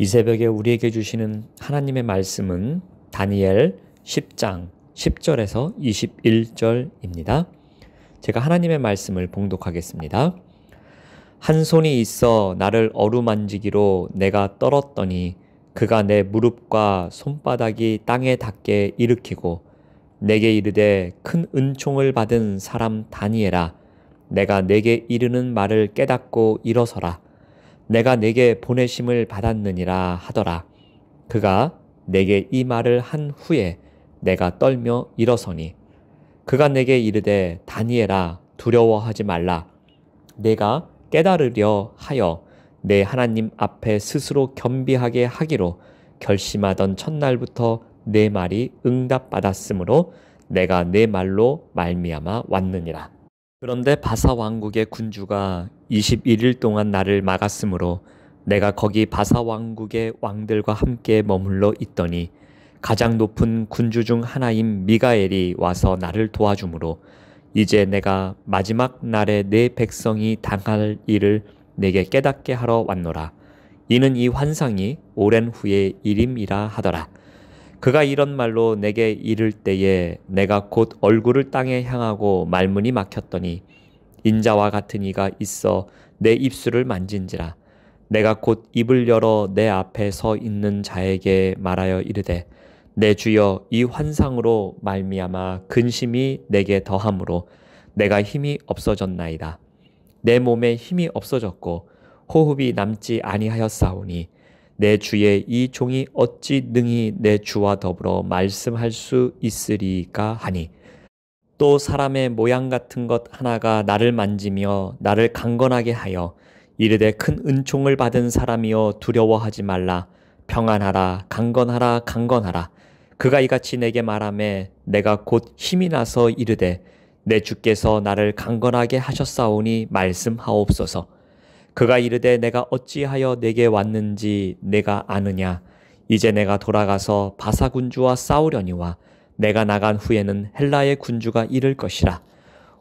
이 새벽에 우리에게 주시는 하나님의 말씀은 다니엘 10장 10절에서 21절입니다. 제가 하나님의 말씀을 봉독하겠습니다. 한 손이 있어 나를 어루만지기로 내가 떨었더니 그가 내 무릎과 손바닥이 땅에 닿게 일으키고 내게 이르되 큰 은총을 받은 사람 다니엘아, 내가 내게 이르는 말을 깨닫고 일어서라. 내가 내게 보내심을 받았느니라 하더라. 그가 내게 이 말을 한 후에 내가 떨며 일어서니 그가 내게 이르되 다니엘아, 두려워하지 말라. 내가 깨달으려 하여 내 하나님 앞에 스스로 겸비하게 하기로 결심하던 첫날부터 내 말이 응답받았으므로 내가 내 말로 말미암아 왔느니라. 그런데 바사 왕국의 군주가 21일 동안 나를 막았으므로 내가 거기 바사 왕국의 왕들과 함께 머물러 있더니 가장 높은 군주 중 하나인 미가엘이 와서 나를 도와주므로 이제 내가 마지막 날에 내 백성이 당할 일을 내게 깨닫게 하러 왔노라. 이는 이 환상이 오랜 후의 일임이라 하더라. 그가 이런 말로 내게 이를 때에 내가 곧 얼굴을 땅에 향하고 말문이 막혔더니 인자와 같은 이가 있어 내 입술을 만진지라. 내가 곧 입을 열어 내 앞에 서 있는 자에게 말하여 이르되 내 주여, 이 환상으로 말미암아 근심이 내게 더함으로 내가 힘이 없어졌나이다. 내 몸에 힘이 없어졌고 호흡이 남지 아니하였사오니 내 주의 이 종이 어찌 능히 내 주와 더불어 말씀할 수 있으리까 하니, 또 사람의 모양 같은 것 하나가 나를 만지며 나를 강건하게 하여 이르되 큰 은총을 받은 사람이여 두려워하지 말라. 평안하라. 강건하라. 강건하라. 그가 이같이 내게 말하매 내가 곧 힘이 나서 이르되 내 주께서 나를 강건하게 하셨사오니 말씀하옵소서. 그가 이르되 내가 어찌하여 내게 왔는지 내가 아느냐. 이제 내가 돌아가서 바사 군주와 싸우려니와 내가 나간 후에는 헬라의 군주가 이를 것이라.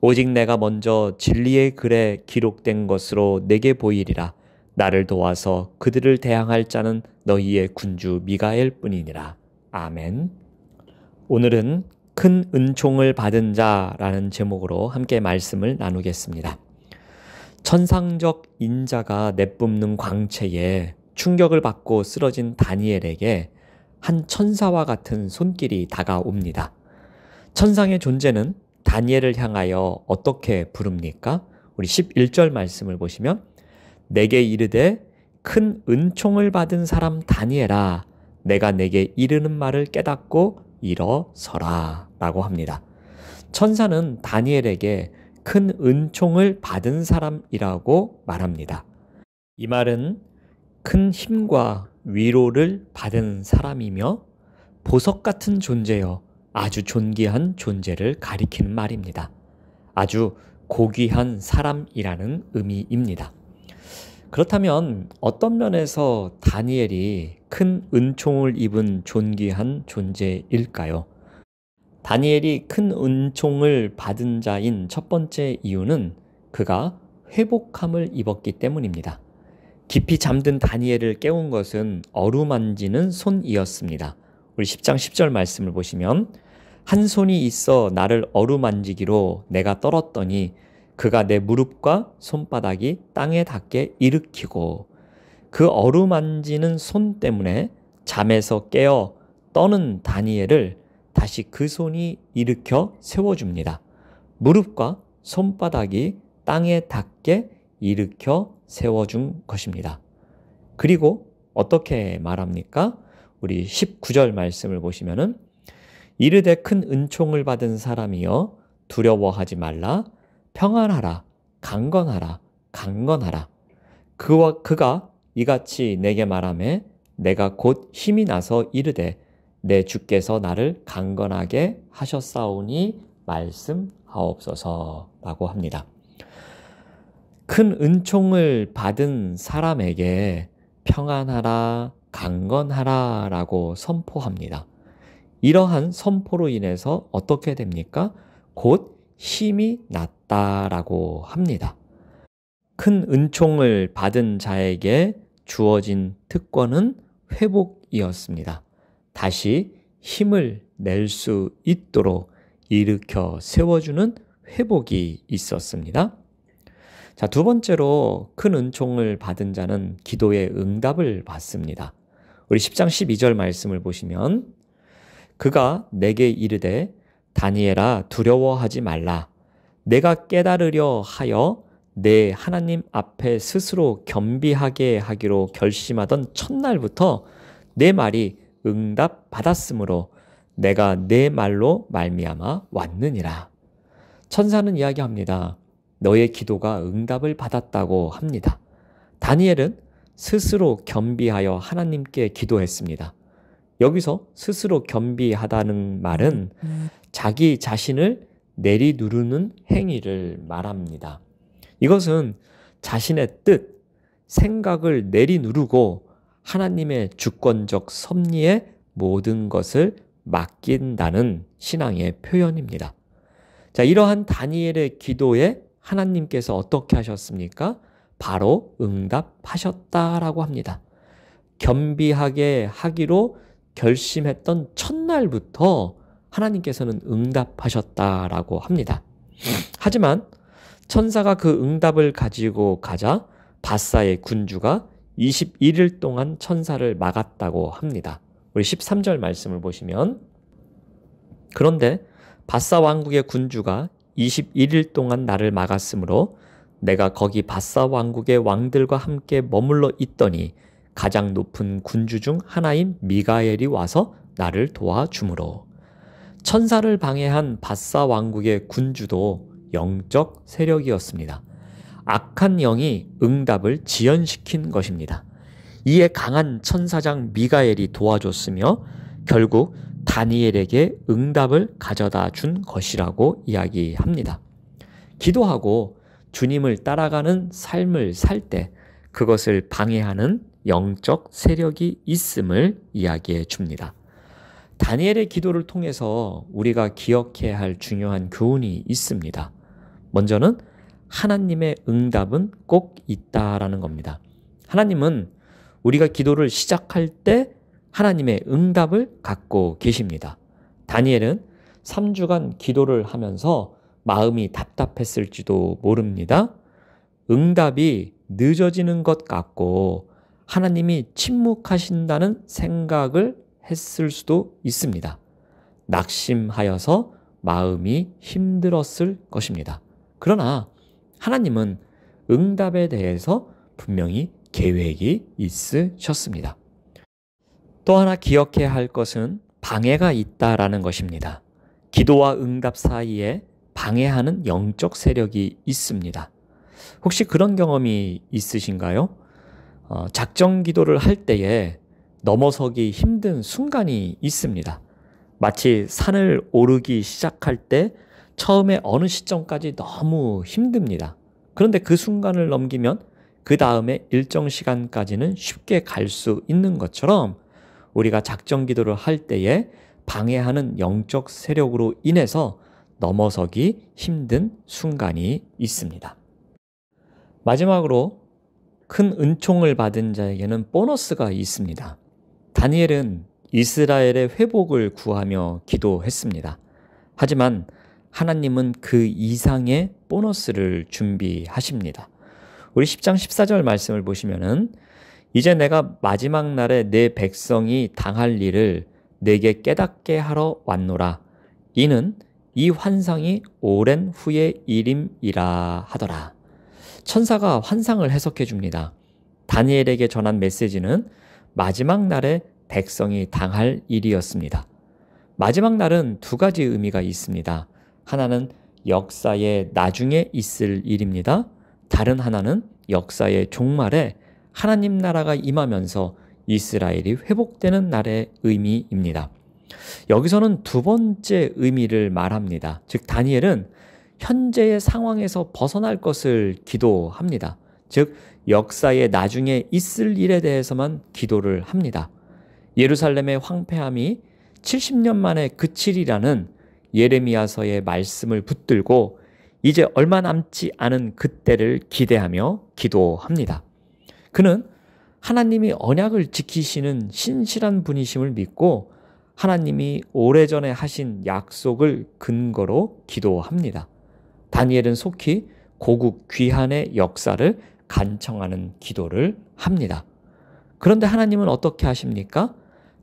오직 내가 먼저 진리의 글에 기록된 것으로 내게 보이리라. 나를 도와서 그들을 대항할 자는 너희의 군주 미가엘 뿐이니라. 아멘. 오늘은 큰 은총을 받은 자라는 제목으로 함께 말씀을 나누겠습니다. 천상적 인자가 내뿜는 광채에 충격을 받고 쓰러진 다니엘에게 한 천사와 같은 손길이 다가옵니다. 천상의 존재는 다니엘을 향하여 어떻게 부릅니까? 우리 11절 말씀을 보시면 내게 이르되 큰 은총을 받은 사람 다니엘아, 내가 내게 이르는 말을 깨닫고 일어서라 라고 합니다. 천사는 다니엘에게 큰 은총을 받은 사람이라고 말합니다. 이 말은 큰 힘과 위로를 받은 사람이며 보석 같은 존재여 아주 존귀한 존재를 가리키는 말입니다. 아주 고귀한 사람이라는 의미입니다. 그렇다면 어떤 면에서 다니엘이 큰 은총을 입은 존귀한 존재일까요? 다니엘이 큰 은총을 받은 자인 첫 번째 이유는 그가 회복함을 입었기 때문입니다. 깊이 잠든 다니엘을 깨운 것은 어루만지는 손이었습니다. 우리 10장 10절 말씀을 보시면 한 손이 있어 나를 어루만지기로 내가 떨었더니 그가 내 무릎과 손바닥이 땅에 닿게 일으키고, 그 어루만지는 손 때문에 잠에서 깨어 떠는 다니엘을 다시 그 손이 일으켜 세워줍니다. 무릎과 손바닥이 땅에 닿게 일으켜 세워준 것입니다. 그리고 어떻게 말합니까? 우리 19절 말씀을 보시면은 이르되 큰 은총을 받은 사람이여 두려워하지 말라. 평안하라. 강건하라. 강건하라. 그가 이같이 내게 말하매 내가 곧 힘이 나서 이르되 내 주께서 나를 강건하게 하셨사오니 말씀하옵소서 라고 합니다. 큰 은총을 받은 사람에게 평안하라, 강건하라 라고 선포합니다. 이러한 선포로 인해서 어떻게 됩니까? 곧 힘이 났다라고 합니다. 큰 은총을 받은 자에게 주어진 특권은 회복이었습니다. 다시 힘을 낼 수 있도록 일으켜 세워주는 회복이 있었습니다. 자, 두 번째로 큰 은총을 받은 자는 기도의 응답을 받습니다. 우리 10장 12절 말씀을 보시면 그가 내게 이르되 다니엘아 두려워하지 말라. 내가 깨달으려 하여 내 하나님 앞에 스스로 겸비하게 하기로 결심하던 첫날부터 내 말이 응답 받았으므로 내가 내 말로 말미암아 왔느니라. 천사는 이야기합니다. 너의 기도가 응답을 받았다고 합니다. 다니엘은 스스로 겸비하여 하나님께 기도했습니다. 여기서 스스로 겸비하다는 말은 자기 자신을 내리누르는 행위를 말합니다. 이것은 자신의 뜻, 생각을 내리누르고 하나님의 주권적 섭리에 모든 것을 맡긴다는 신앙의 표현입니다. 자, 이러한 다니엘의 기도에 하나님께서 어떻게 하셨습니까? 바로 응답하셨다라고 합니다. 겸비하게 하기로 결심했던 첫날부터 하나님께서는 응답하셨다라고 합니다. 하지만 천사가 그 응답을 가지고 가자 바사의 군주가 21일 동안 천사를 막았다고 합니다. 우리 13절 말씀을 보시면 그런데 바사 왕국의 군주가 21일 동안 나를 막았으므로 내가 거기 바사 왕국의 왕들과 함께 머물러 있더니 가장 높은 군주 중 하나인 미가엘이 와서 나를 도와주므로 천사를 방해한 바사 왕국의 군주도 영적 세력이었습니다. 악한 영이 응답을 지연시킨 것입니다. 이에 강한 천사장 미가엘이 도와줬으며 결국 다니엘에게 응답을 가져다 준 것이라고 이야기합니다. 기도하고 주님을 따라가는 삶을 살 때 그것을 방해하는 영적 세력이 있음을 이야기해 줍니다. 다니엘의 기도를 통해서 우리가 기억해야 할 중요한 교훈이 있습니다. 먼저는 하나님의 응답은 꼭 있다라는 겁니다. 하나님은 우리가 기도를 시작할 때 하나님의 응답을 갖고 계십니다. 다니엘은 3주간 기도를 하면서 마음이 답답했을지도 모릅니다. 응답이 늦어지는 것 같고 하나님이 침묵하신다는 생각을 했을 수도 있습니다. 낙심하여서 마음이 힘들었을 것입니다. 그러나 하나님은 응답에 대해서 분명히 계획이 있으셨습니다. 또 하나 기억해야 할 것은 방해가 있다라는 것입니다. 기도와 응답 사이에 방해하는 영적 세력이 있습니다. 혹시 그런 경험이 있으신가요? 작정 기도를 할 때에 넘어서기 힘든 순간이 있습니다. 마치 산을 오르기 시작할 때 처음에 어느 시점까지 너무 힘듭니다. 그런데 그 순간을 넘기면 그 다음에 일정 시간까지는 쉽게 갈 수 있는 것처럼 우리가 작정 기도를 할 때에 방해하는 영적 세력으로 인해서 넘어서기 힘든 순간이 있습니다. 마지막으로 큰 은총을 받은 자에게는 보너스가 있습니다. 다니엘은 이스라엘의 회복을 구하며 기도했습니다. 하지만 하나님은 그 이상의 보너스를 준비하십니다. 우리 10장 14절 말씀을 보시면은 이제 내가 마지막 날에 내 백성이 당할 일을 내게 깨닫게 하러 왔노라. 이는 이 환상이 오랜 후의 일임이라 하더라. 천사가 환상을 해석해 줍니다. 다니엘에게 전한 메시지는 마지막 날에 백성이 당할 일이었습니다. 마지막 날은 두 가지 의미가 있습니다. 하나는 역사의 나중에 있을 일입니다. 다른 하나는 역사의 종말에 하나님 나라가 임하면서 이스라엘이 회복되는 날의 의미입니다. 여기서는 두 번째 의미를 말합니다. 즉 다니엘은 현재의 상황에서 벗어날 것을 기도합니다. 즉 역사의 나중에 있을 일에 대해서만 기도를 합니다. 예루살렘의 황폐함이 70년 만에 그치리라는 예레미야서의 말씀을 붙들고 이제 얼마 남지 않은 그때를 기대하며 기도합니다. 그는 하나님이 언약을 지키시는 신실한 분이심을 믿고 하나님이 오래전에 하신 약속을 근거로 기도합니다. 다니엘은 속히 고국 귀환의 역사를 간청하는 기도를 합니다. 그런데 하나님은 어떻게 하십니까?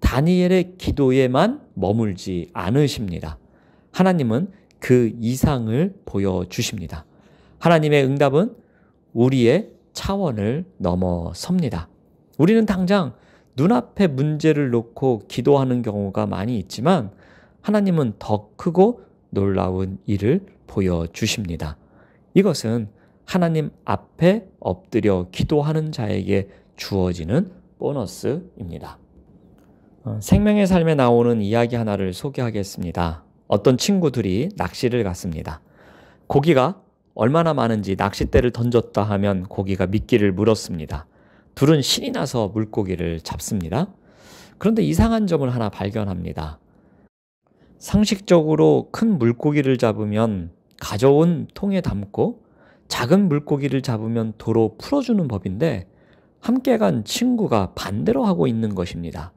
다니엘의 기도에만 머물지 않으십니다. 하나님은 그 이상을 보여주십니다. 하나님의 응답은 우리의 차원을 넘어섭니다. 우리는 당장 눈앞의 문제를 놓고 기도하는 경우가 많이 있지만 하나님은 더 크고 놀라운 일을 보여주십니다. 이것은 하나님 앞에 엎드려 기도하는 자에게 주어지는 보너스입니다. 생명의 삶에 나오는 이야기 하나를 소개하겠습니다. 어떤 친구들이 낚시를 갔습니다. 고기가 얼마나 많은지 낚싯대를 던졌다 하면 고기가 미끼를 물었습니다. 둘은 신이 나서 물고기를 잡습니다. 그런데 이상한 점을 하나 발견합니다. 상식적으로 큰 물고기를 잡으면 가져온 통에 담고 작은 물고기를 잡으면 도로 풀어주는 법인데 함께 간 친구가 반대로 하고 있는 것입니다.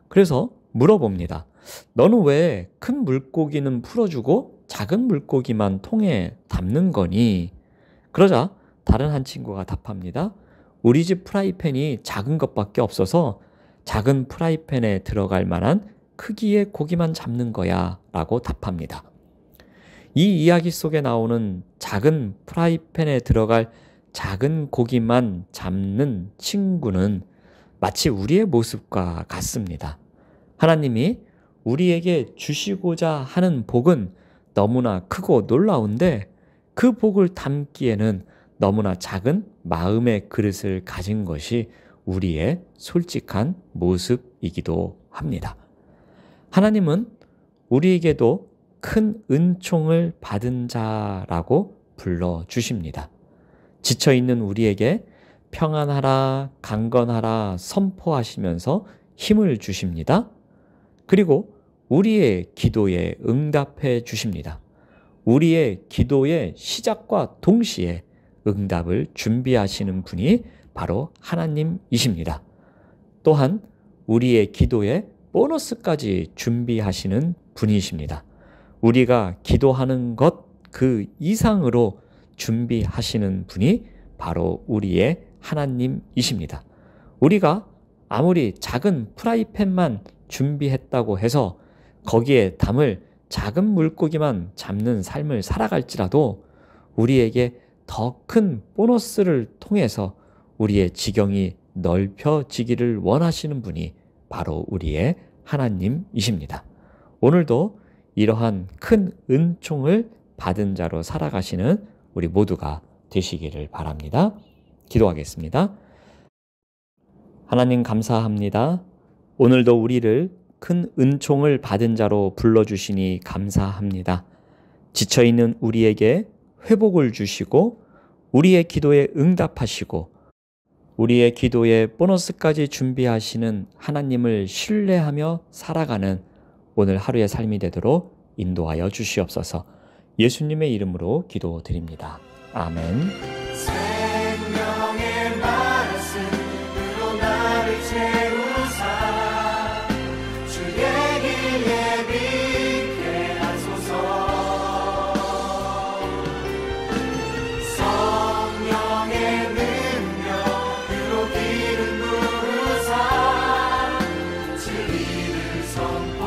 그래서 물어봅니다. 너는 왜 큰 물고기는 풀어주고 작은 물고기만 통에 담는 거니? 그러자 다른 한 친구가 답합니다. 우리 집 프라이팬이 작은 것밖에 없어서 작은 프라이팬에 들어갈 만한 크기의 고기만 잡는 거야 라고 답합니다. 이 이야기 속에 나오는 작은 프라이팬에 들어갈 작은 고기만 잡는 친구는 마치 우리의 모습과 같습니다. 하나님이 우리에게 주시고자 하는 복은 너무나 크고 놀라운데 그 복을 담기에는 너무나 작은 마음의 그릇을 가진 것이 우리의 솔직한 모습이기도 합니다. 하나님은 우리에게도 큰 은총을 받은 자라고 불러주십니다. 지쳐있는 우리에게 평안하라, 강건하라 선포하시면서 힘을 주십니다. 그리고 우리의 기도에 응답해 주십니다. 우리의 기도의 시작과 동시에 응답을 준비하시는 분이 바로 하나님이십니다. 또한 우리의 기도에 보너스까지 준비하시는 분이십니다. 우리가 기도하는 것 그 이상으로 준비하시는 분이 바로 우리의 하나님이십니다. 우리가 아무리 작은 프라이팬만 준비했다고 해서 거기에 담을 작은 물고기만 잡는 삶을 살아갈지라도 우리에게 더 큰 보너스를 통해서 우리의 지경이 넓혀지기를 원하시는 분이 바로 우리의 하나님이십니다. 오늘도 이러한 큰 은총을 받은 자로 살아가시는 우리 모두가 되시기를 바랍니다. 기도하겠습니다. 하나님 감사합니다. 오늘도 우리를 큰 은총을 받은 자로 불러주시니 감사합니다. 지쳐있는 우리에게 회복을 주시고 우리의 기도에 응답하시고 우리의 기도에 보너스까지 준비하시는 하나님을 신뢰하며 살아가는 오늘 하루의 삶이 되도록 인도하여 주시옵소서. 예수님의 이름으로 기도드립니다. 아멘. 생명의 말씀으로 나를 채우사 주의 길 예비케 하소서. 성령의 능력으로 길을 부으사 진리를 선포